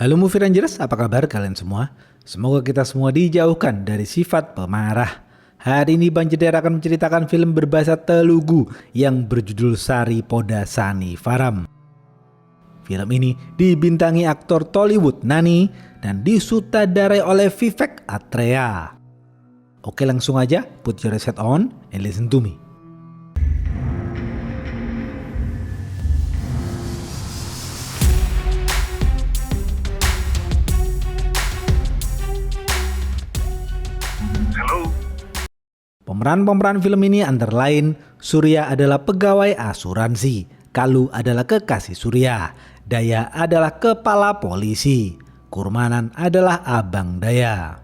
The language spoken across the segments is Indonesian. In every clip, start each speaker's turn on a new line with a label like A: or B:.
A: Halo Movie Rangers, apa kabar kalian semua? Semoga kita semua dijauhkan dari sifat pemarah. Hari ini Bang Jeder akan menceritakan film berbahasa Telugu yang berjudul Sari Poda Sani Varam. Film ini dibintangi aktor Tollywood Nani dan disutradarai oleh Vivek Atreya. Oke, langsung aja, put your headset on and listen to me. Pemeran-pemeran film ini antara lain Surya adalah pegawai asuransi, Kalu adalah kekasih Surya, Daya adalah kepala polisi, Kurmanan adalah abang Daya.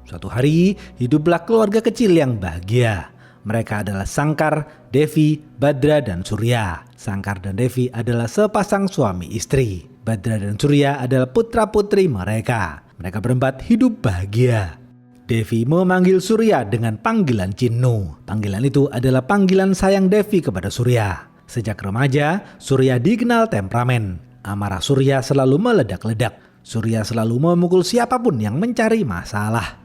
A: Suatu hari hiduplah keluarga kecil yang bahagia. Mereka adalah Sangkar, Devi, Badra, dan Surya. Sangkar dan Devi adalah sepasang suami istri. Badra dan Surya adalah putra-putri mereka. Mereka berempat hidup bahagia. Devi memanggil Surya dengan panggilan Cinnu. Panggilan itu adalah panggilan sayang Devi kepada Surya. Sejak remaja, Surya dikenal temperamen. Amarah Surya selalu meledak-ledak. Surya selalu memukul siapapun yang mencari masalah.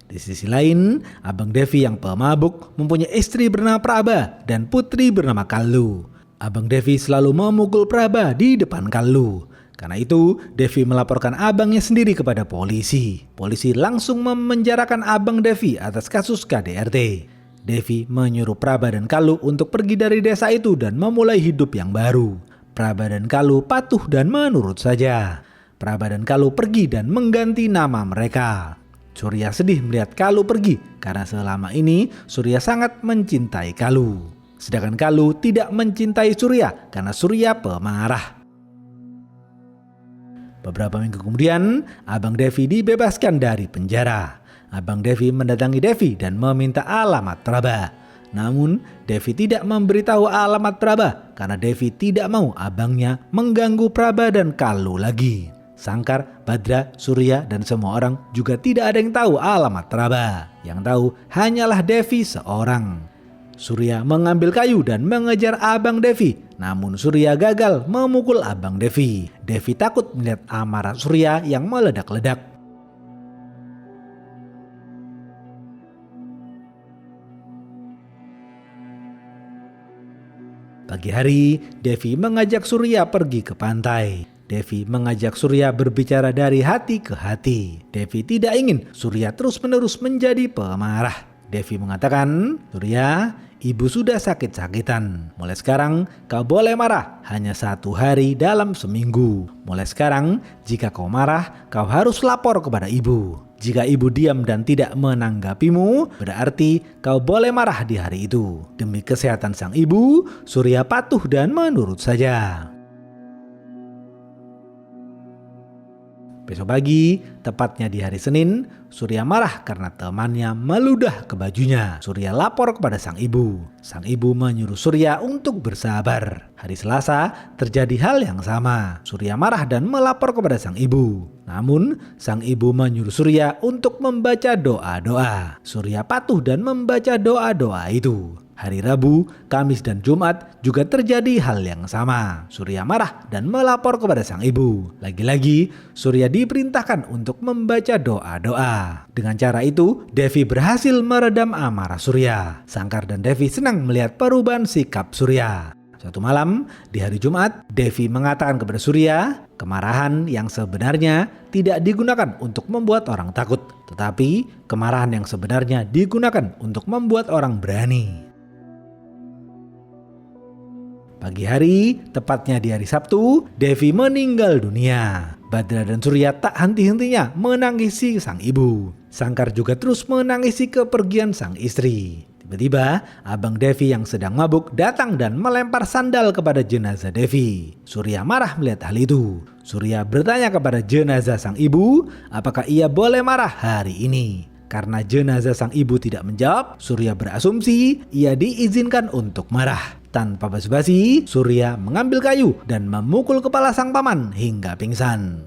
A: Di sisi lain, Abang Devi yang pemabuk mempunyai istri bernama Praba dan putri bernama Kalu. Abang Devi selalu memukul Praba di depan Kalu. Karena itu, Devi melaporkan abangnya sendiri kepada polisi. Polisi langsung memenjarakan abang Devi atas kasus KDRT. Devi menyuruh Praba dan Kalu untuk pergi dari desa itu dan memulai hidup yang baru. Praba dan Kalu patuh dan menurut saja. Praba dan Kalu pergi dan mengganti nama mereka. Surya sedih melihat Kalu pergi karena selama ini Surya sangat mencintai Kalu. Sedangkan Kalu tidak mencintai Surya karena Surya pemarah. Beberapa minggu kemudian, Abang Devi dibebaskan dari penjara. Abang Devi mendatangi Devi dan meminta alamat Praba. Namun, Devi tidak memberitahu alamat Praba karena Devi tidak mau abangnya mengganggu Praba dan Kalu lagi. Sangkar, Badra, Surya, dan semua orang juga tidak ada yang tahu alamat Praba. Yang tahu hanyalah Devi seorang. Surya mengambil kayu dan mengejar abang Devi. Namun Surya gagal memukul abang Devi. Devi takut melihat amarah Surya yang meledak-ledak. Pagi hari, Devi mengajak Surya pergi ke pantai. Devi mengajak Surya berbicara dari hati ke hati. Devi tidak ingin Surya terus-menerus menjadi pemarah. Devi mengatakan, Surya, ibu sudah sakit-sakitan. Mulai sekarang kau boleh marah hanya 1 hari dalam seminggu. Mulai sekarang jika kau marah kau harus lapor kepada ibu. Jika ibu diam dan tidak menanggapimu, berarti kau boleh marah di hari itu. Demi kesehatan sang ibu, Surya patuh dan menurut saja. Besok pagi, tepatnya di hari Senin, Surya marah karena temannya meludah ke bajunya. Surya lapor kepada sang ibu. Sang ibu menyuruh Surya untuk bersabar. Hari Selasa, terjadi hal yang sama. Surya marah dan melapor kepada sang ibu. Namun, sang ibu menyuruh Surya untuk membaca doa-doa. Surya patuh dan membaca doa-doa itu. Hari Rabu, Kamis, dan Jumat juga terjadi hal yang sama. Surya marah dan melapor kepada sang ibu. Lagi-lagi, Surya diperintahkan untuk membaca doa-doa. Dengan cara itu, Devi berhasil meredam amarah Surya. Sangkar dan Devi senang melihat perubahan sikap Surya. Suatu malam, di hari Jumat, Devi mengatakan kepada Surya, kemarahan yang sebenarnya tidak digunakan untuk membuat orang takut. Tetapi, kemarahan yang sebenarnya digunakan untuk membuat orang berani. Pagi hari, tepatnya di hari Sabtu, Devi meninggal dunia. Badra dan Surya tak henti-hentinya menangisi sang ibu. Sangkar juga terus menangisi kepergian sang istri. Tiba-tiba, abang Devi yang sedang mabuk datang dan melempar sandal kepada jenazah Devi. Surya marah melihat hal itu. Surya bertanya kepada jenazah sang ibu, apakah ia boleh marah hari ini. Karena jenazah sang ibu tidak menjawab, Surya berasumsi ia diizinkan untuk marah. Tanpa basa-basi, Surya mengambil kayu dan memukul kepala sang paman hingga pingsan.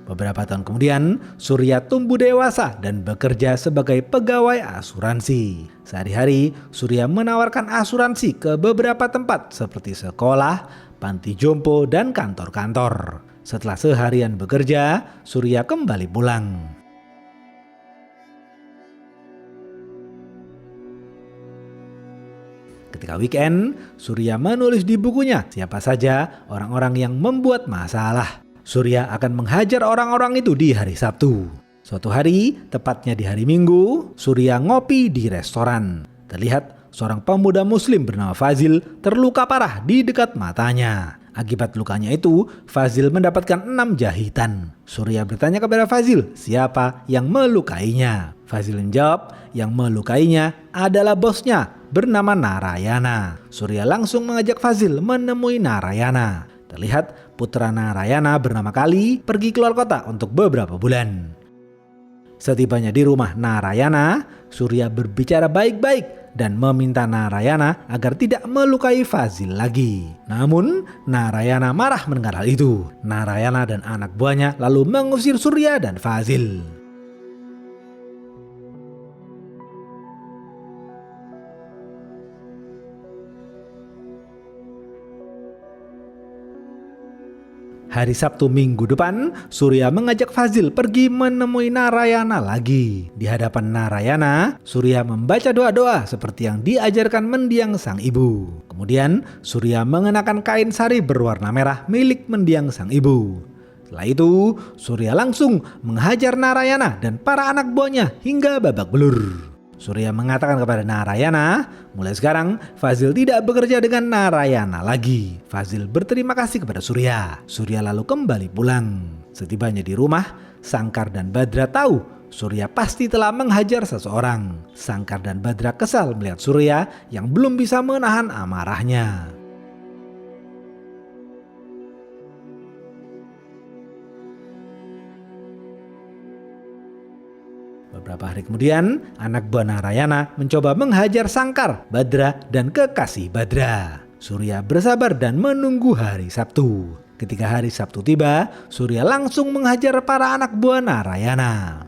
A: Beberapa tahun kemudian, Surya tumbuh dewasa dan bekerja sebagai pegawai asuransi. Sehari-hari, Surya menawarkan asuransi ke beberapa tempat seperti sekolah, panti jompo, dan kantor-kantor. Setelah seharian bekerja, Surya kembali pulang. Ketika weekend, Surya menulis di bukunya siapa saja orang-orang yang membuat masalah. Surya akan menghajar orang-orang itu di hari Sabtu. Suatu hari, tepatnya di hari Minggu, Surya ngopi di restoran. Terlihat seorang pemuda muslim bernama Fazil terluka parah di dekat matanya. Akibat lukanya itu, Fazil mendapatkan 6 jahitan. Surya bertanya kepada Fazil siapa yang melukainya. Fazil menjawab yang melukainya adalah bosnya bernama Narayana. Surya langsung mengajak Fazil menemui Narayana. Terlihat putra Narayana bernama Kali pergi keluar kota untuk beberapa bulan. Setibanya di rumah Narayana, Surya berbicara baik-baik dan meminta Narayana agar tidak melukai Fazil lagi. Namun Narayana marah mendengar hal itu. Narayana dan anak buahnya lalu mengusir Surya dan Fazil. Hari Sabtu minggu depan, Surya mengajak Fazil pergi menemui Narayana lagi. Di hadapan Narayana, Surya membaca doa-doa seperti yang diajarkan mendiang sang ibu. Kemudian, Surya mengenakan kain sari berwarna merah milik mendiang sang ibu. Setelah itu, Surya langsung menghajar Narayana dan para anak buahnya hingga babak belur. Surya mengatakan kepada Narayana, mulai sekarang Fazil tidak bekerja dengan Narayana lagi. Fazil berterima kasih kepada Surya. Surya lalu kembali pulang. Setibanya di rumah, Sangkar dan Badra tahu Surya pasti telah menghajar seseorang. Sangkar dan Badra kesal melihat Surya yang belum bisa menahan amarahnya. Beberapa hari kemudian, anak buah Narayana mencoba menghajar Sangkar, Badra, dan kekasih Badra. Surya bersabar dan menunggu hari Sabtu. Ketika hari Sabtu tiba, Surya langsung menghajar para anak buah Narayana.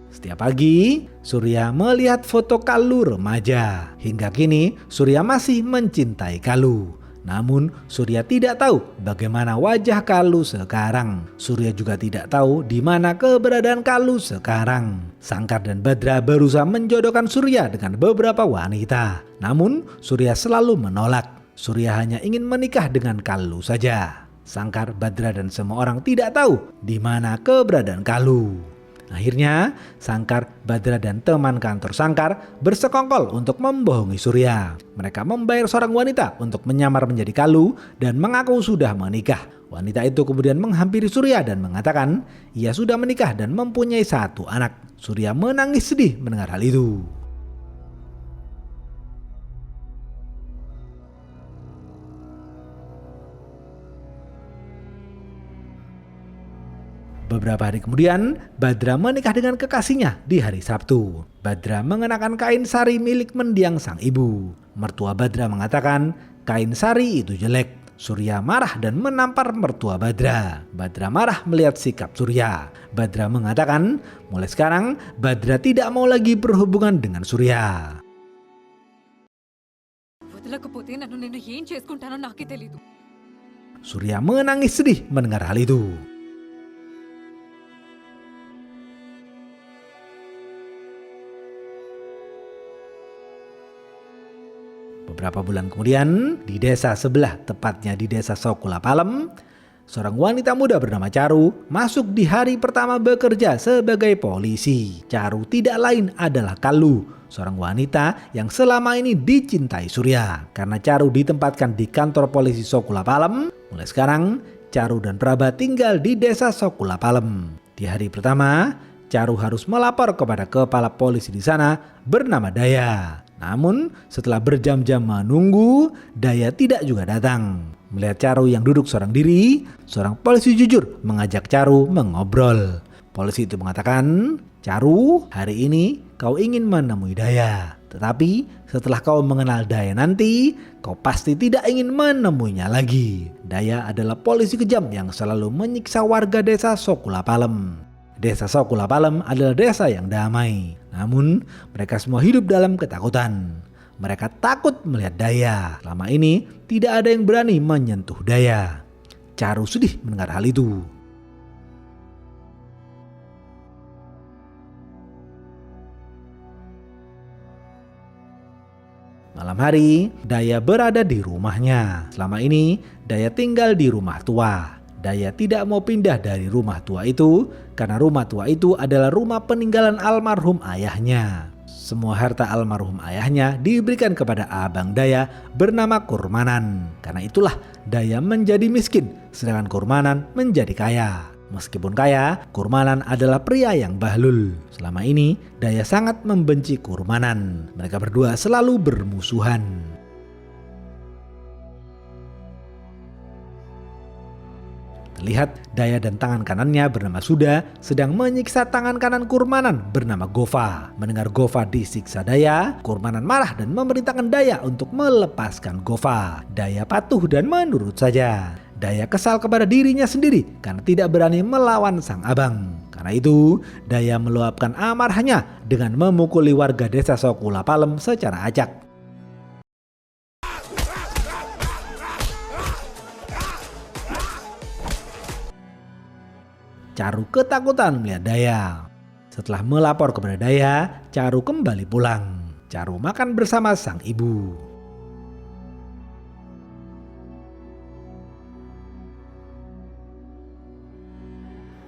A: Setiap pagi, Surya melihat foto Kalu remaja. Hingga kini, Surya masih mencintai Kalu. Namun Surya tidak tahu bagaimana wajah Kalu sekarang. Surya juga tidak tahu di mana keberadaan Kalu sekarang. Sangkar dan Badra berusaha menjodohkan Surya dengan beberapa wanita. Namun Surya selalu menolak. Surya hanya ingin menikah dengan Kalu saja. Sangkar, Badra, dan semua orang tidak tahu di mana keberadaan Kalu. Akhirnya, Sangkar, Badra, dan teman kantor Sangkar bersekongkol untuk membohongi Surya. Mereka membayar seorang wanita untuk menyamar menjadi Kalu dan mengaku sudah menikah. Wanita itu kemudian menghampiri Surya dan mengatakan ia sudah menikah dan mempunyai 1 anak. Surya menangis sedih mendengar hal itu. Beberapa hari kemudian, Badra menikah dengan kekasihnya di hari Sabtu. Badra mengenakan kain sari milik mendiang sang ibu. Mertua Badra mengatakan kain sari itu jelek. Surya marah dan menampar mertua Badra. Badra marah melihat sikap Surya. Badra mengatakan mulai sekarang Badra tidak mau lagi berhubungan dengan Surya. Surya menangis sedih mendengar hal itu. Beberapa bulan kemudian, di desa sebelah, tepatnya di desa Sokulapalem, seorang wanita muda bernama Charu masuk di hari pertama bekerja sebagai polisi. Charu tidak lain adalah Kalu, seorang wanita yang selama ini dicintai Surya. Karena Charu ditempatkan di kantor polisi Sokulapalem, mulai sekarang Charu dan Praba tinggal di desa Sokulapalem. Di hari pertama, Charu harus melapor kepada kepala polisi di sana bernama Daya. Namun setelah berjam-jam menunggu, Daya tidak juga datang. Melihat Charu yang duduk seorang diri, seorang polisi jujur mengajak Charu mengobrol. Polisi itu mengatakan, "Charu, hari ini kau ingin menemui Daya. Tetapi setelah kau mengenal Daya nanti, kau pasti tidak ingin menemuinya lagi. Daya adalah polisi kejam yang selalu menyiksa warga desa Sokulapalem. Desa Sokulapalem adalah desa yang damai. Namun mereka semua hidup dalam ketakutan. Mereka takut melihat Daya. Selama ini tidak ada yang berani menyentuh Daya. Charu sedih mendengar hal itu. Malam hari, Daya berada di rumahnya. Selama ini, Daya tinggal di rumah tua. Daya tidak mau pindah dari rumah tua itu karena rumah tua itu adalah rumah peninggalan almarhum ayahnya. Semua harta almarhum ayahnya diberikan kepada abang Daya bernama Kurmanan. Karena itulah Daya menjadi miskin, sedangkan Kurmanan menjadi kaya. Meskipun kaya, Kurmanan adalah pria yang bahlul. Selama ini, Daya sangat membenci Kurmanan. Mereka berdua selalu bermusuhan. Terlihat Daya dan tangan kanannya bernama Suda sedang menyiksa tangan kanan Kurmanan bernama Gova. Mendengar Gova disiksa Daya, Kurmanan marah dan memerintahkan Daya untuk melepaskan Gova. Daya patuh dan menurut saja. Daya kesal kepada dirinya sendiri karena tidak berani melawan sang abang. Karena itu, Daya meluapkan amarahnya dengan memukuli warga desa Sokulapalem secara acak. Charu ketakutan melihat Daya. Setelah melapor kepada Daya, Charu kembali pulang. Charu makan bersama sang ibu.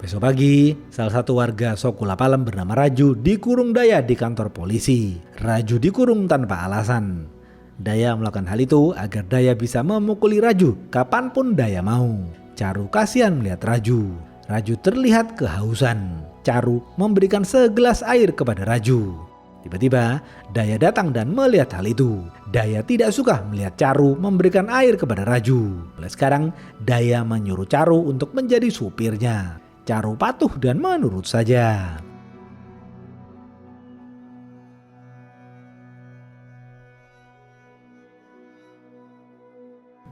A: Besok pagi, salah satu warga Sokulapalem bernama Raju dikurung Daya di kantor polisi. Raju dikurung tanpa alasan. Daya melakukan hal itu agar Daya bisa memukuli Raju kapanpun Daya mau. Charu kasihan melihat Raju. Raju terlihat kehausan. Charu memberikan segelas air kepada Raju. Tiba-tiba Daya datang dan melihat hal itu. Daya tidak suka melihat Charu memberikan air kepada Raju. Mulai sekarang Daya menyuruh Charu untuk menjadi supirnya. Charu patuh dan menurut saja.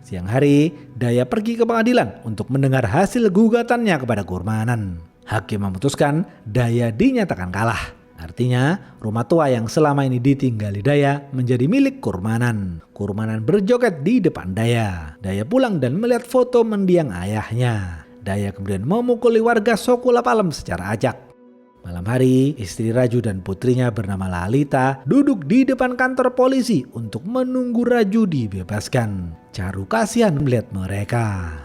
A: Siang hari, Daya pergi ke pengadilan untuk mendengar hasil gugatannya kepada Kurmanan. Hakim memutuskan Daya dinyatakan kalah. Artinya, rumah tua yang selama ini ditinggali Daya menjadi milik Kurmanan. Kurmanan berjoget di depan Daya. Daya pulang dan melihat foto mendiang ayahnya. Daya kemudian memukuli warga Sokulapalem secara acak. Malam hari, istri Raju dan putrinya bernama Lalita duduk di depan kantor polisi untuk menunggu Raju dibebaskan. Charu kasihan melihat mereka.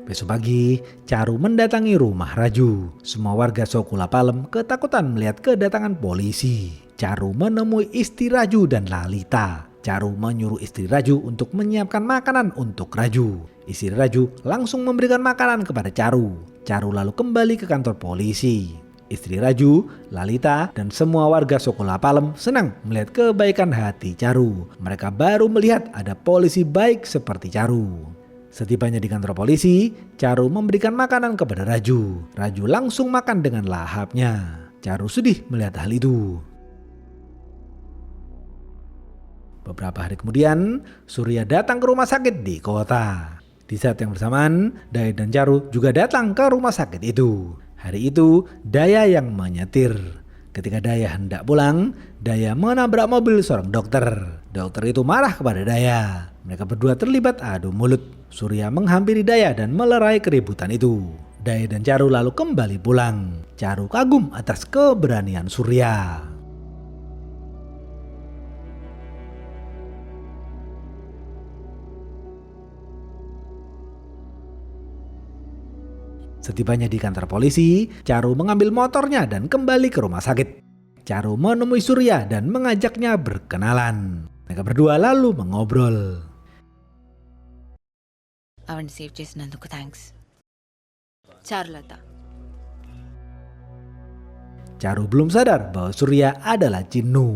A: Besok pagi, Charu mendatangi rumah Raju. Semua warga Sokulapalem ketakutan melihat kedatangan polisi. Charu menemui istri Raju dan Lalita. Charu menyuruh istri Raju untuk menyiapkan makanan untuk Raju. Istri Raju langsung memberikan makanan kepada Charu. Charu lalu kembali ke kantor polisi. Istri Raju, Lalita, dan semua warga Sokulapalem senang melihat kebaikan hati Charu. Mereka baru melihat ada polisi baik seperti Charu. Setibanya di kantor polisi, Charu memberikan makanan kepada Raju. Raju langsung makan dengan lahapnya. Charu sedih melihat hal itu. Beberapa hari kemudian, Surya datang ke rumah sakit di kota. Di saat yang bersamaan, Daya dan Charu juga datang ke rumah sakit itu. Hari itu, Daya yang menyetir. Ketika Daya hendak pulang, Daya menabrak mobil seorang dokter. Dokter itu marah kepada Daya. Mereka berdua terlibat adu mulut. Surya menghampiri Daya dan melerai keributan itu. Daya dan Charu lalu kembali pulang. Charu kagum atas keberanian Surya. Setibanya di kantor polisi, Charu mengambil motornya dan kembali ke rumah sakit. Charu menemui Surya dan mengajaknya berkenalan. Mereka berdua lalu mengobrol.
B: అవన్నీ సేవ్ చేసినందుకు థ్యాంక్స్. Charulata.
A: Charu belum sadar bahwa Surya adalah Jinnu.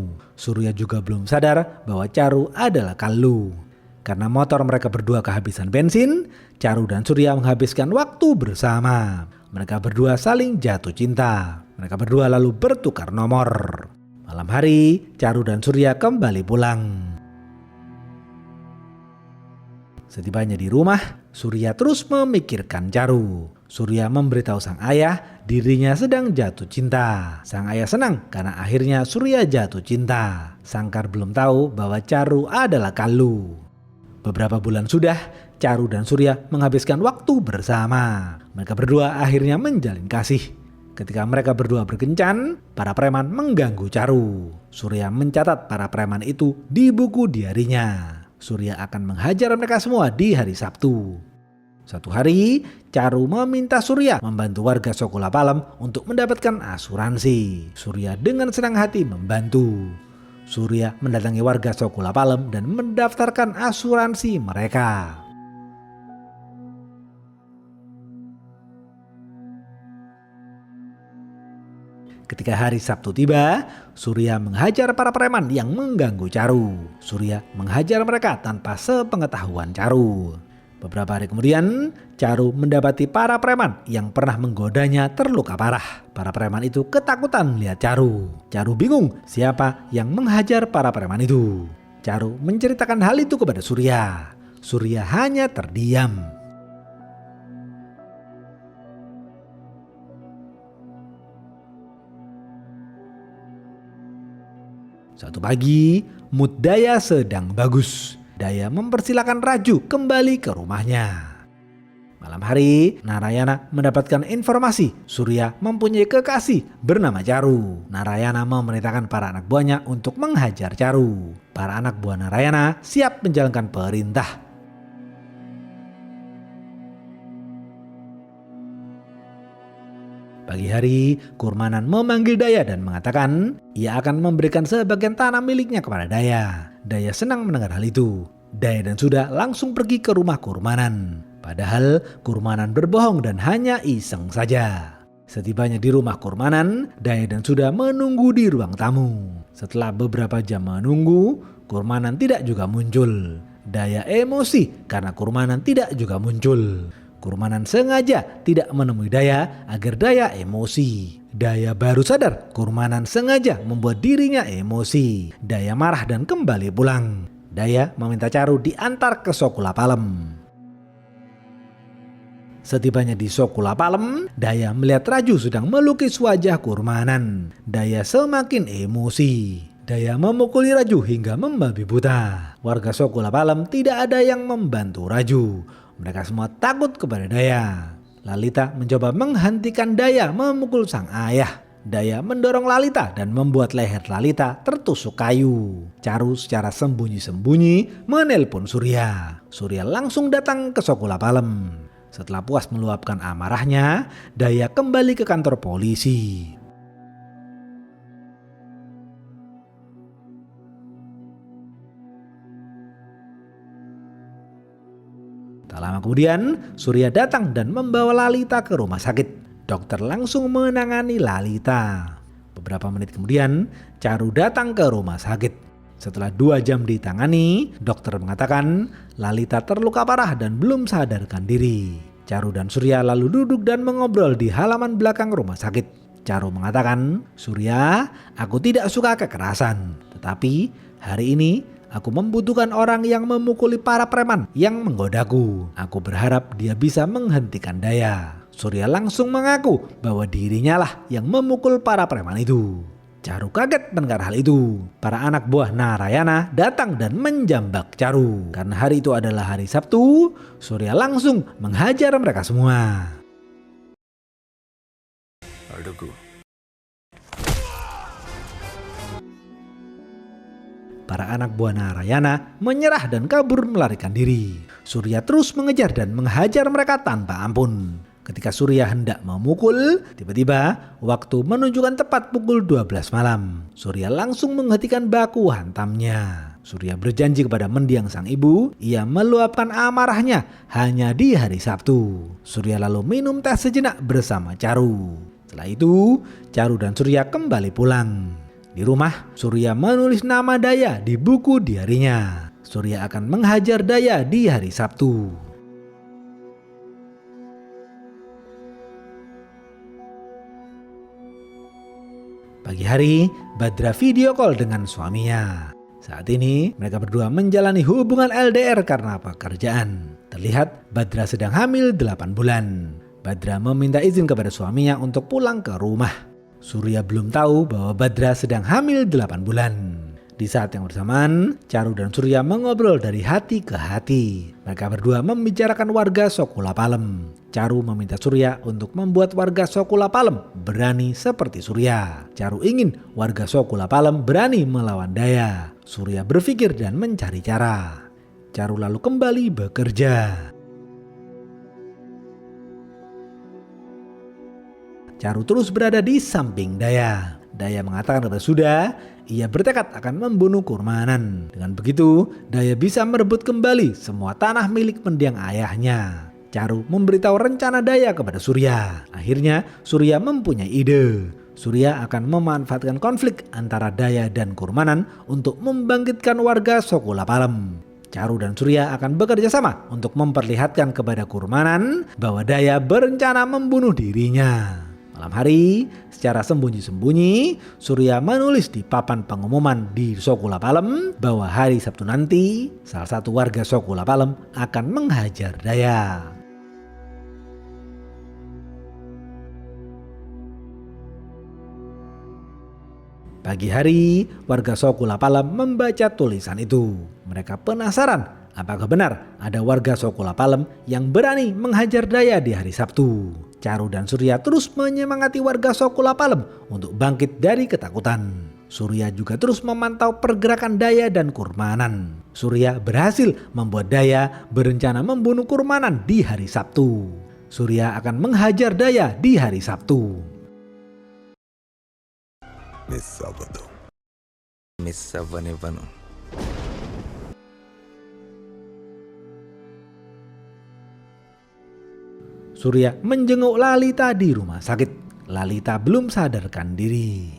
A: Surya juga belum sadar bahwa Charu adalah Kallu. Karena motor mereka berdua kehabisan bensin, Charu dan Surya menghabiskan waktu bersama. Mereka berdua saling jatuh cinta. Mereka berdua lalu bertukar nomor. Malam hari, Charu dan Surya kembali pulang. Setibanya di rumah, Surya terus memikirkan Charu. Surya memberitahu sang ayah dirinya sedang jatuh cinta. Sang ayah senang karena akhirnya Surya jatuh cinta. Sangkar belum tahu bahwa Charu adalah Kalu. Beberapa bulan sudah, Charu dan Surya menghabiskan waktu bersama. Mereka berdua akhirnya menjalin kasih. Ketika mereka berdua berkencan, para preman mengganggu Charu. Surya mencatat para preman itu di buku diarinya. Surya akan menghajar mereka semua di hari Sabtu. Suatu hari, Charu meminta Surya membantu warga Sokolapalem untuk mendapatkan asuransi. Surya dengan senang hati membantu. Surya mendatangi warga Sokolapalem dan mendaftarkan asuransi mereka. Ketika hari Sabtu tiba, Surya menghajar para preman yang mengganggu Charu. Surya menghajar mereka tanpa sepengetahuan Charu. Beberapa hari kemudian, Charu mendapati para preman yang pernah menggodanya terluka parah. Para preman itu ketakutan melihat Charu. Charu bingung siapa yang menghajar para preman itu. Charu menceritakan hal itu kepada Surya. Surya hanya terdiam. Suatu pagi, mood Daya sedang bagus. Daya mempersilahkan Raju kembali ke rumahnya. Malam hari, Narayana mendapatkan informasi Surya mempunyai kekasih bernama Charu. Narayana memerintahkan para anak buahnya untuk menghajar Charu. Para anak buah Narayana siap menjalankan perintah. Pagi hari, Kurmanan memanggil Daya dan mengatakan ia akan memberikan sebagian tanah miliknya kepada Daya. Daya senang mendengar hal itu. Daya dan Suda langsung pergi ke rumah Kurmanan. Padahal Kurmanan berbohong dan hanya iseng saja. Setibanya di rumah Kurmanan, Daya dan Suda menunggu di ruang tamu. Setelah beberapa jam menunggu, Kurmanan tidak juga muncul. Daya emosi karena Kurmanan tidak juga muncul. Kurmanan sengaja tidak menemui Daya agar Daya emosi. Daya baru sadar Kurmanan sengaja membuat dirinya emosi. Daya marah dan kembali pulang. Daya meminta Charu diantar ke Sokolapalem. Setibanya di Sokolapalem, Daya melihat Raju sedang melukis wajah Kurmanan. Daya semakin emosi. Daya memukuli Raju hingga membabi buta. Warga Sokolapalem tidak ada yang membantu Raju. Mereka semua takut kepada Daya. Lalita mencoba menghentikan Daya memukul sang ayah. Daya mendorong Lalita dan membuat leher Lalita tertusuk kayu. Charu secara sembunyi-sembunyi menelpon Surya. Surya langsung datang ke Sokolapalem. Setelah puas meluapkan amarahnya, Daya kembali ke kantor polisi. Tak lama kemudian, Surya datang dan membawa Lalita ke rumah sakit. Dokter langsung menangani Lalita. Beberapa menit kemudian, Charu datang ke rumah sakit. Setelah 2 jam ditangani, dokter mengatakan Lalita terluka parah dan belum sadarkan diri. Charu dan Surya lalu duduk dan mengobrol di halaman belakang rumah sakit. Charu mengatakan, "Surya, aku tidak suka kekerasan. Tetapi hari ini aku membutuhkan orang yang memukuli para preman yang menggodaku. Aku berharap dia bisa menghentikan Daya." Surya langsung mengaku bahwa dirinya lah yang memukul para preman itu. Charu kaget mendengar hal itu. Para anak buah Narayana datang dan menjambak Charu. Karena hari itu adalah hari Sabtu, Surya langsung menghajar mereka semua. Para anak buah Narayana menyerah dan kabur melarikan diri. Surya terus mengejar dan menghajar mereka tanpa ampun. Ketika Surya hendak memukul, tiba-tiba waktu menunjukkan tepat pukul 12 malam. Surya langsung menghentikan baku hantamnya. Surya berjanji kepada mendiang sang ibu, ia meluapkan amarahnya hanya di hari Sabtu. Surya lalu minum teh sejenak bersama Charu. Setelah itu, Charu dan Surya kembali pulang. Di rumah, Surya menulis nama Daya di buku diarinya. Surya akan menghajar Daya di hari Sabtu. Pagi hari, Badra video call dengan suaminya. Saat ini mereka berdua menjalani hubungan LDR karena pekerjaan. Terlihat Badra sedang hamil 8 bulan. Badra meminta izin kepada suaminya untuk pulang ke rumah. Surya belum tahu bahwa Badra sedang hamil 8 bulan. Di saat yang bersamaan, Charu dan Surya mengobrol dari hati ke hati. Mereka berdua membicarakan warga Sokulapalem. Charu meminta Surya untuk membuat warga Sokulapalem berani seperti Surya. Charu ingin warga Sokulapalem berani melawan Daya. Surya berpikir dan mencari cara. Charu lalu kembali bekerja. Charu terus berada di samping Daya. Daya mengatakan kepada Suda, ia bertekad akan membunuh Kurmanan. Dengan begitu, Daya bisa merebut kembali semua tanah milik mendiang ayahnya. Charu memberitahu rencana Daya kepada Surya. Akhirnya, Surya mempunyai ide. Surya akan memanfaatkan konflik antara Daya dan Kurmanan untuk membangkitkan warga Sokulapalem. Charu dan Surya akan bekerja sama untuk memperlihatkan kepada Kurmanan bahwa Daya berencana membunuh dirinya. Malam hari, secara sembunyi-sembunyi, Surya menulis di papan pengumuman di Sokulapalem bahwa hari Sabtu nanti, salah satu warga Sokulapalem akan menghajar Daya. Pagi hari, warga Sokulapalem membaca tulisan itu. Mereka penasaran apakah benar ada warga Sokulapalem yang berani menghajar Daya di hari Sabtu. Charu dan Surya terus menyemangati warga Sokulapalem untuk bangkit dari ketakutan. Surya juga terus memantau pergerakan Daya dan Kurmanan. Surya berhasil membuat Daya berencana membunuh Kurmanan di hari Sabtu. Surya akan menghajar Daya di hari Sabtu. Surya menjenguk Lalita di rumah sakit. Lalita belum sadarkan diri.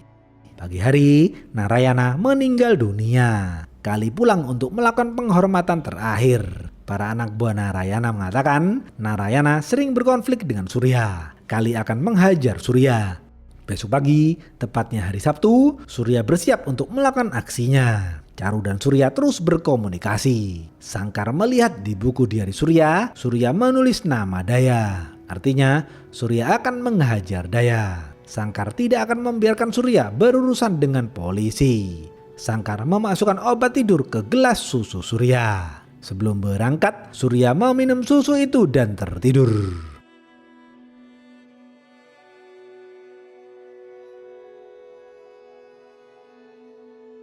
A: Pagi hari, Narayana meninggal dunia. Kali pulang untuk melakukan penghormatan terakhir. Para anak buah Narayana mengatakan Narayana sering berkonflik dengan Surya. Kali akan menghajar Surya. Besok pagi, tepatnya hari Sabtu, Surya bersiap untuk melakukan aksinya. Charu dan Surya terus berkomunikasi. Sangkar melihat di buku diari Surya, Surya menulis nama Daya. Artinya, Surya akan menghajar Daya. Sangkar tidak akan membiarkan Surya berurusan dengan polisi. Sangkar memasukkan obat tidur ke gelas susu Surya. Sebelum berangkat, Surya meminum susu itu dan tertidur.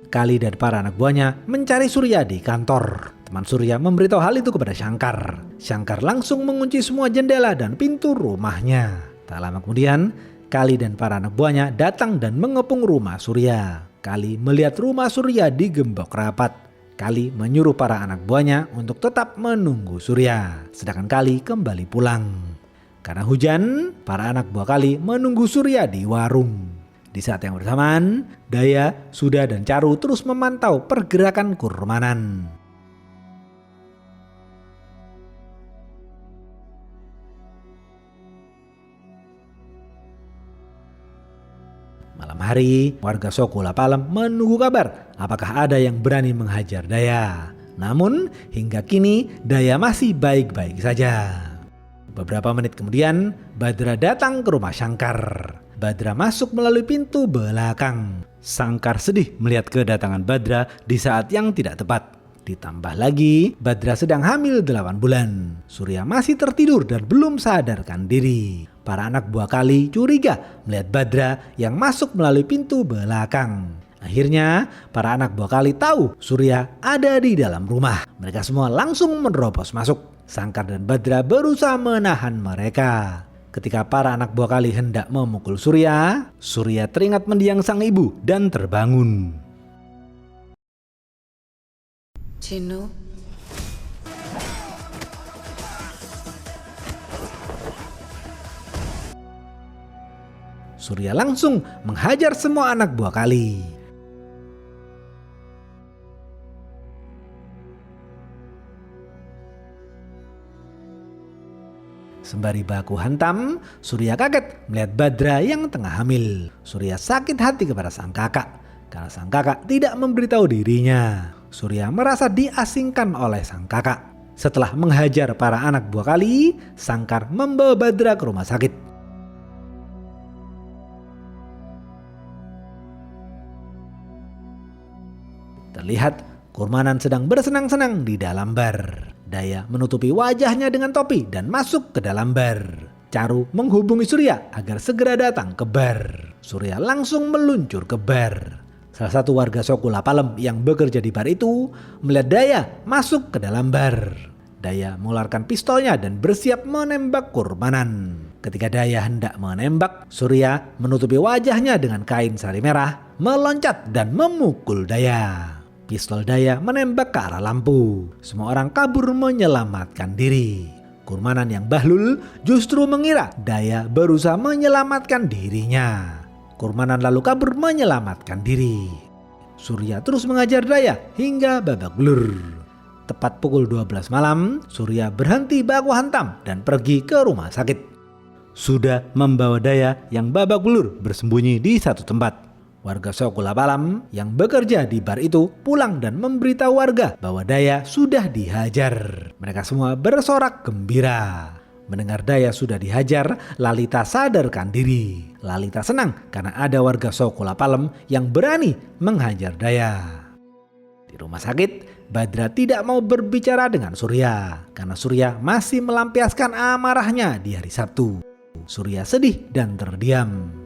A: Kali dan para anak buahnya mencari Surya di kantor. Teman Surya memberitahu hal itu kepada Shankar. Shankar langsung mengunci semua jendela dan pintu rumahnya. Tak lama kemudian, Kali dan para anak buahnya datang dan mengepung rumah Surya. Kali melihat rumah Surya digembok rapat. Kali menyuruh para anak buahnya untuk tetap menunggu Surya. Sedangkan Kali kembali pulang. Karena hujan, para anak buah Kali menunggu Surya di warung. Di saat yang bersamaan, Daya, Suda, dan Charu terus memantau pergerakan Kurmanan. Malam hari, warga Sokulapalem menunggu kabar apakah ada yang berani menghajar Daya. Namun, hingga kini Daya masih baik-baik saja. Beberapa menit kemudian, Badra datang ke rumah Shankar. Badra masuk melalui pintu belakang. Shankar sedih melihat kedatangan Badra di saat yang tidak tepat. Ditambah lagi, Badra sedang hamil 8 bulan. Surya masih tertidur dan belum sadarkan diri. Para anak buah Kali curiga melihat Badra yang masuk melalui pintu belakang. Akhirnya, para anak buah Kali tahu Surya ada di dalam rumah. Mereka semua langsung menerobos masuk. Shankar dan Badra berusaha menahan mereka. Ketika para anak buah Kali hendak memukul Surya, Surya teringat mendiang sang ibu dan terbangun.
B: Chinnu,
A: Surya langsung menghajar semua anak buah Kali. Sembari baku hantam, Surya kaget melihat Badra yang tengah hamil. Surya sakit hati kepada sang kakak. karena sang kakak tidak memberitahu dirinya. Surya merasa diasingkan oleh sang kakak. Setelah menghajar para anak buah Kali, Sangkar membawa Badra ke rumah sakit. Terlihat Kurmanan sedang bersenang-senang di dalam bar. Daya menutupi wajahnya dengan topi dan masuk ke dalam bar. Caru menghubungi Surya agar segera datang ke bar. Surya langsung meluncur ke bar. Salah satu warga Sokula Palem yang bekerja di bar itu melihat Daya masuk ke dalam bar. Daya mengeluarkan pistolnya dan bersiap menembak Kurmanan. Ketika Daya hendak menembak, Surya menutupi wajahnya dengan kain sari merah, meloncat dan memukul Daya. Pistol Daya menembak ke arah lampu. Semua orang kabur menyelamatkan diri. Kurmanan yang bahlul justru mengira Daya berusaha menyelamatkan dirinya. Kurmanan lalu kabur menyelamatkan diri. Surya terus mengajar Daya hingga babak belur. Tepat pukul 12 malam, Surya berhenti baku hantam dan pergi ke rumah sakit. Sudah membawa Daya yang babak belur bersembunyi di satu tempat. Warga Sokula Palem yang bekerja di bar itu pulang dan memberitahu warga bahwa Daya sudah dihajar. Mereka semua bersorak gembira. Mendengar Daya sudah dihajar, Lalita sadarkan diri. Lalita senang karena ada warga Sokula Palem yang berani menghajar Daya. Di rumah sakit, Badra tidak mau berbicara dengan Surya karena Surya masih melampiaskan amarahnya di hari Sabtu. Surya sedih dan terdiam.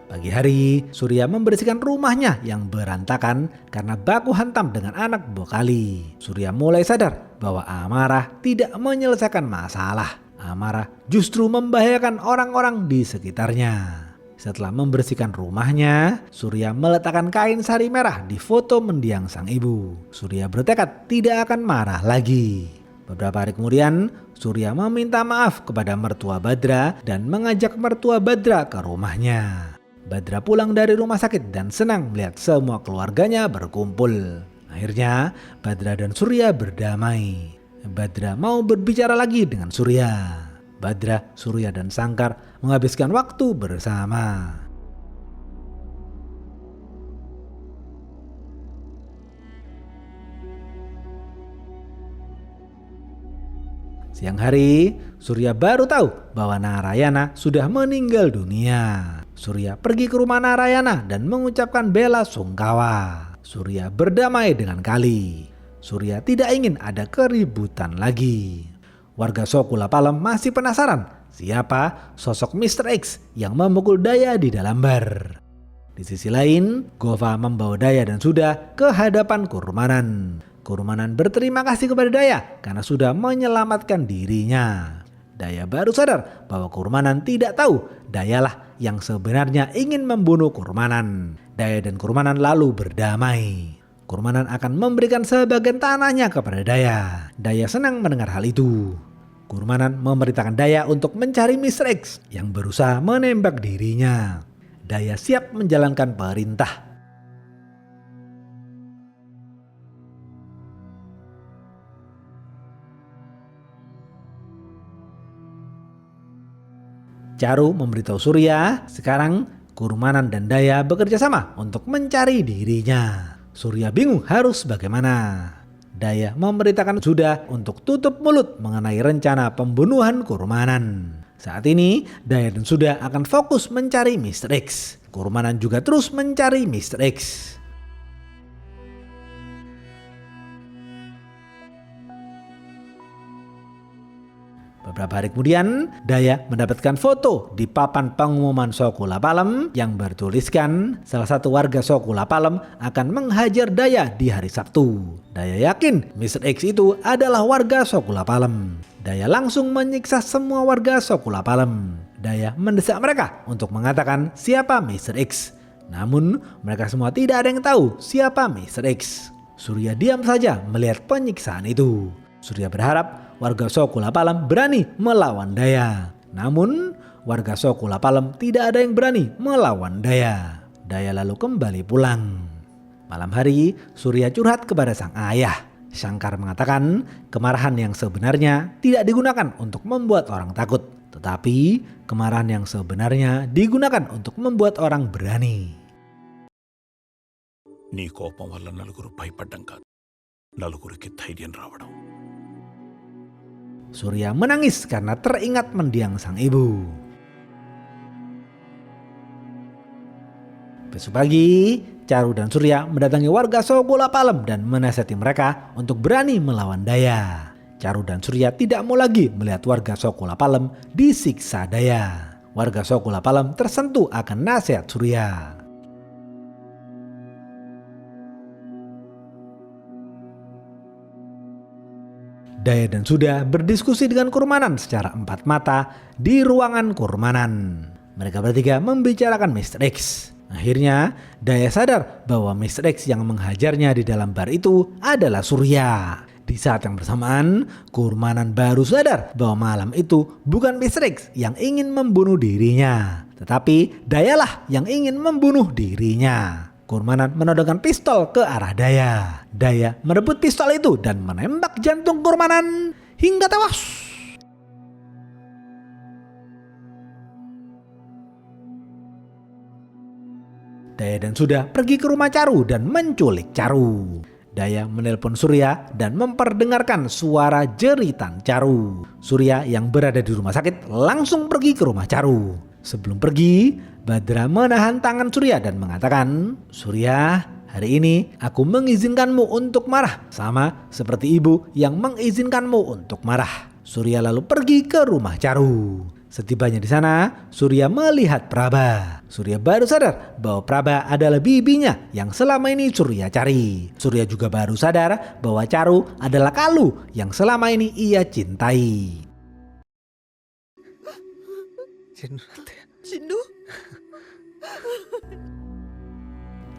A: Pagi hari, Surya membersihkan rumahnya yang berantakan karena baku hantam dengan anak buah Kali. Surya mulai sadar bahwa amarah tidak menyelesaikan masalah. Amarah justru membahayakan orang-orang di sekitarnya. Setelah membersihkan rumahnya, Surya meletakkan kain sari merah di foto mendiang sang ibu. Surya bertekad tidak akan marah lagi. Beberapa hari kemudian, Surya meminta maaf kepada mertua Badra dan mengajak mertua Badra ke rumahnya. Badra pulang dari rumah sakit dan senang melihat semua keluarganya berkumpul. Akhirnya, Badra dan Surya berdamai. Badra mau berbicara lagi dengan Surya. Badra, Surya, dan Sangkar menghabiskan waktu bersama. Siang hari, Surya baru tahu bahwa Narayana sudah meninggal dunia. Surya pergi ke rumah Narayana dan mengucapkan bela sungkawa. Surya berdamai dengan Kali. Surya tidak ingin ada keributan lagi. Warga Sokula Palem masih penasaran siapa sosok Mr. X yang memukul Daya di dalam bar. Di sisi lain, Gova membawa Daya dan Suda ke hadapan Kurmanan. Kurmanan berterima kasih kepada Daya karena sudah menyelamatkan dirinya. Daya baru sadar bahwa Kurmanan tidak tahu Dayalah yang sebenarnya ingin membunuh Kurmanan. Daya dan Kurmanan lalu berdamai. Kurmanan akan memberikan sebagian tanahnya kepada Daya. Daya senang mendengar hal itu. Kurmanan memerintahkan Daya untuk mencari Mr. X yang berusaha menembak dirinya. Daya siap menjalankan perintah. Caru memberitahu Surya, sekarang Kurmanan dan Daya bekerja sama untuk mencari dirinya. Surya bingung harus bagaimana. Daya memerintahkan Suda untuk tutup mulut mengenai rencana pembunuhan Kurmanan. Saat ini, Daya dan Suda akan fokus mencari Mr. X. Kurmanan juga terus mencari Mr. X. Beberapa hari kemudian, Daya mendapatkan foto di papan pengumuman Sokula Palem yang bertuliskan salah satu warga Sokula Palem akan menghajar Daya di hari Sabtu. Daya yakin Mr. X itu adalah warga Sokula Palem. Daya langsung menyiksa semua warga Sokula Palem. Daya mendesak mereka untuk mengatakan siapa Mr. X. Namun mereka semua tidak ada yang tahu siapa Mr. X. Surya diam saja melihat penyiksaan itu. Surya berharap warga Sokula Palem berani melawan Daya. Namun warga Sokula Palem tidak ada yang berani melawan Daya. Daya lalu kembali pulang. Malam hari, Surya curhat kepada sang ayah. Shankar mengatakan kemarahan yang sebenarnya tidak digunakan untuk membuat orang takut, tetapi kemarahan yang sebenarnya digunakan untuk membuat orang berani.
C: నీ కోపం వల్ల నలుగురు భయపడ్డం కాదు, నలుగురికి ధైర్యం రావడం.
A: Surya menangis karena teringat mendiang sang ibu. Besok pagi, Charu dan Surya mendatangi warga Sogolapalem dan menasihati mereka untuk berani melawan Daya. Charu dan Surya tidak mau lagi melihat warga Sogolapalem disiksa Daya. Warga Sogolapalem tersentuh akan nasihat Surya. Daya dan Suda berdiskusi dengan Kurmanan secara empat mata di ruangan Kurmanan. Mereka bertiga membicarakan Mr. X. Akhirnya Daya sadar bahwa Mr. X yang menghajarnya di dalam bar itu adalah Surya. Di saat yang bersamaan, Kurmanan baru sadar bahwa malam itu bukan Mr. X yang ingin membunuh dirinya, tetapi Dayalah yang ingin membunuh dirinya. Kurmanan menodongkan pistol ke arah Daya. Daya merebut pistol itu dan menembak jantung Kurmanan hingga tewas. Daya dan Suda pergi ke rumah Charu dan menculik Charu. Daya menelpon Surya dan memperdengarkan suara jeritan Charu. Surya yang berada di rumah sakit langsung pergi ke rumah Charu. Sebelum pergi, Badra menahan tangan Surya dan mengatakan, "Surya, hari ini aku mengizinkanmu untuk marah, sama seperti ibu yang mengizinkanmu untuk marah." Surya lalu pergi ke rumah Charu. Setibanya di sana, Surya melihat Praba. Surya baru sadar bahwa Praba adalah bibinya yang selama ini Surya cari. Surya juga baru sadar bahwa Charu adalah Kalu yang selama ini ia cintai.
B: 진우?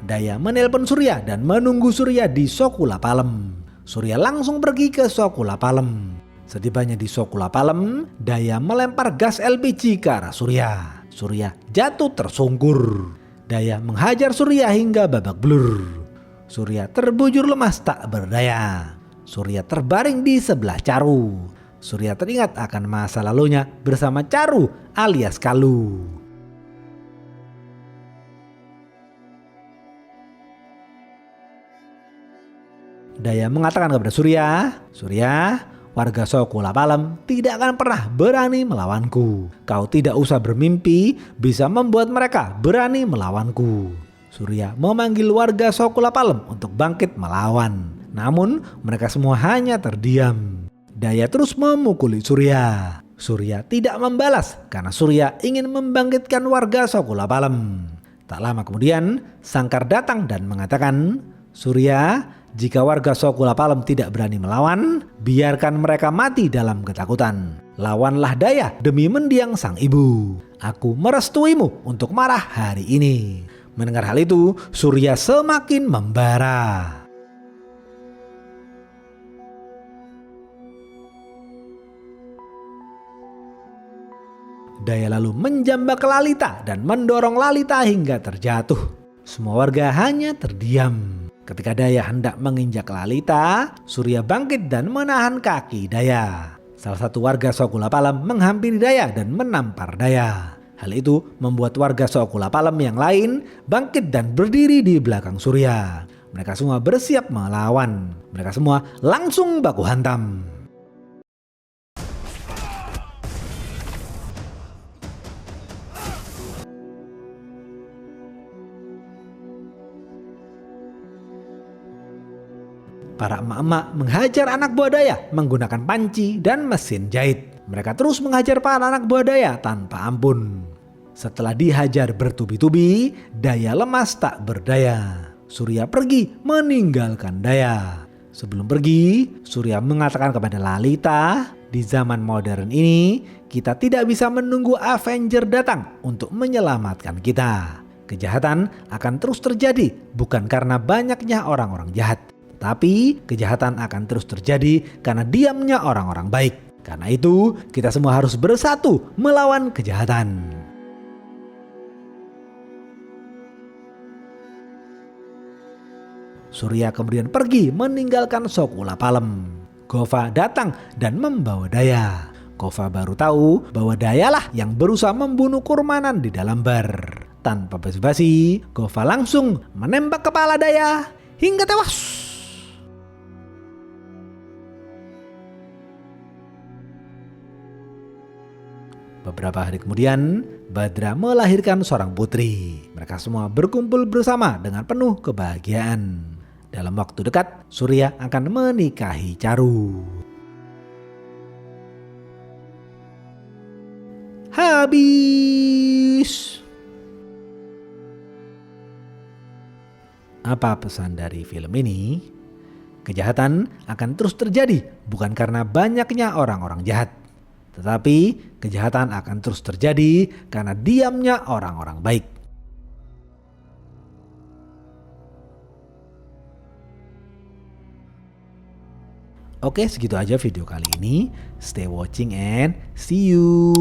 A: Daya menelpon Surya dan menunggu Surya di Sogolapalem. Surya langsung pergi ke Sogolapalem. Setibanya di Sogolapalem, Daya melempar gas LPG ke arah Surya. Surya jatuh tersungkur. Daya menghajar Surya hingga babak belur. Surya terbujur lemas tak berdaya. Surya terbaring di sebelah Charu. Surya teringat akan masa lalunya bersama Charu alias Kalu. Daya mengatakan kepada Surya, "Surya, warga Sogolapalem tidak akan pernah berani melawanku. Kau tidak usah bermimpi bisa membuat mereka berani melawanku." Surya memanggil warga Sogolapalem untuk bangkit melawan. Namun mereka semua hanya terdiam. Daya terus memukuli Surya. Surya tidak membalas karena Surya ingin membangkitkan warga Sogolapalem. Tak lama kemudian, Shankar datang dan mengatakan, "Surya, jika warga Sogolapalem tidak berani melawan, biarkan mereka mati dalam ketakutan. Lawanlah Daya demi mendiang sang ibu. Aku merestuimu untuk marah hari ini." Mendengar hal itu, Surya semakin membara. Daya lalu menjambak Lalita dan mendorong Lalita hingga terjatuh. Semua warga hanya terdiam. Ketika Daya hendak menginjak Lalita, Surya bangkit dan menahan kaki Daya. Salah satu warga Sogolapalem menghampiri Daya dan menampar Daya. Hal itu membuat warga Sogolapalem yang lain bangkit dan berdiri di belakang Surya. Mereka semua bersiap melawan. Mereka semua langsung baku hantam. Para emak-emak menghajar anak buah Daya menggunakan panci dan mesin jahit. Mereka terus menghajar para anak buah Daya tanpa ampun. Setelah dihajar bertubi-tubi, Daya lemas tak berdaya. Surya pergi meninggalkan Daya. Sebelum pergi, Surya mengatakan kepada Lalita, "Di zaman modern ini, kita tidak bisa menunggu Avenger datang untuk menyelamatkan kita. Kejahatan akan terus terjadi bukan karena banyaknya orang-orang jahat. Tapi kejahatan akan terus terjadi karena diamnya orang-orang baik. Karena itu kita semua harus bersatu melawan kejahatan." Surya kemudian pergi meninggalkan Sokula Palem. Gova datang dan membawa Daya. Gova baru tahu bahwa Dayalah yang berusaha membunuh Kurmanan di dalam bar. Tanpa basa-basi, Gova langsung menembak kepala Daya hingga tewas. Beberapa hari kemudian, Badra melahirkan seorang putri. Mereka semua berkumpul bersama dengan penuh kebahagiaan. Dalam waktu dekat, Surya akan menikahi Charu. Habis. Apa pesan dari film ini? Kejahatan akan terus terjadi bukan karena banyaknya orang-orang jahat. Tetapi kejahatan akan terus terjadi karena diamnya orang-orang baik. Oke, segitu aja video kali ini. Stay watching and see you.